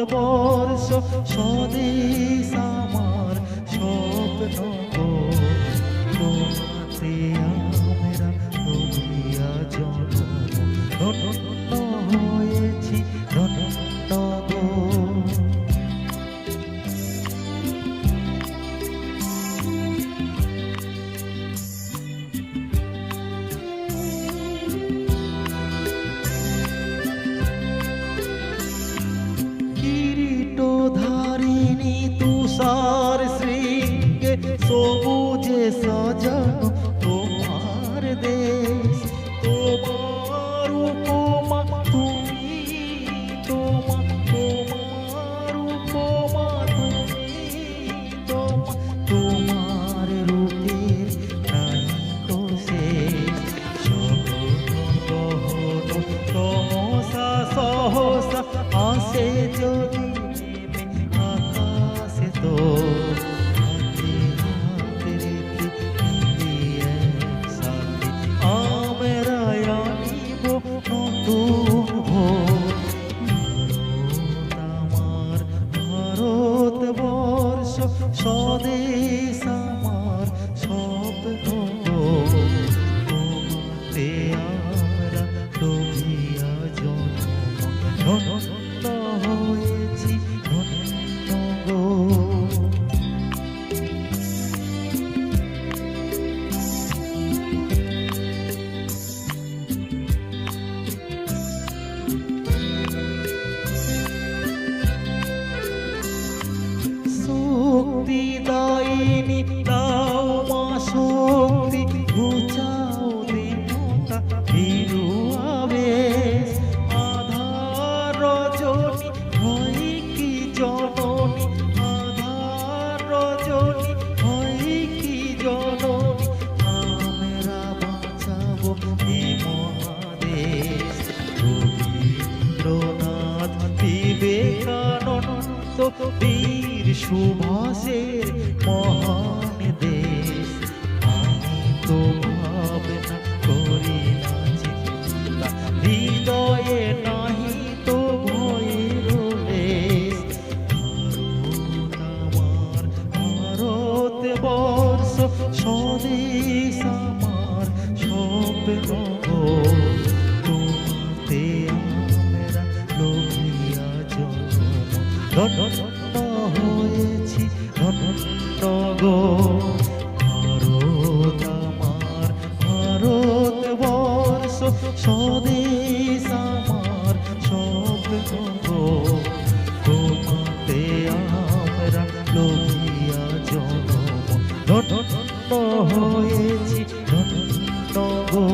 ভারতবর্ষ স্বদেশ আমার স্বপ্ন গো। তোমাতে আমরা রহিয়া জন্ম, ধন্য হয়েছি ধন্য গো। ধারিণী তুষার শৃঙ্গে সবুজে সাজানো তোমার দেশ, তোমার উপমা তুমি, তোমার উপমা তুমি, তোমার রূপের নাই কো শেষ। সগন তমসা সহসা আসে যদি ভারতবর্ষ স্বদেশ আমার স্বপ্ন গো। তোমাতে আমরা রহিয়া জন্ম, ধন্য হয়েছি ধন্য গো। শক্তি দায়িনী দাও মা শক্তি, ঘুচাও দেবতা ভীরু আবেশ। আধার রজনী হয় কি জননী, আধার রজনী হয় কি জননী। আমরা বাঁচাবো এ মহাদেশ। রবীন্দ্রনাথ বিবেকানন্দ বীর সুভাষের মহান দেশ। আমি তো ভাবনা করি না চিন্তা, হৃদয়ে নাহি তো ভয়ের লেশ। ভারত আমার ভারতবর্ষ স্বদেশ আমার স্বপ্ন গো। তোমাতে আমরা রহিয়া জন্ম, ধন্য হয়েছি ধন্য গো। ভারত আমার ভারতবর্ষ স্বদেশ আমার স্বপ্ন গো। তোমাতে আমরা রহিয়া জন্ম, ধন্য হয়েছি ধন্য গো।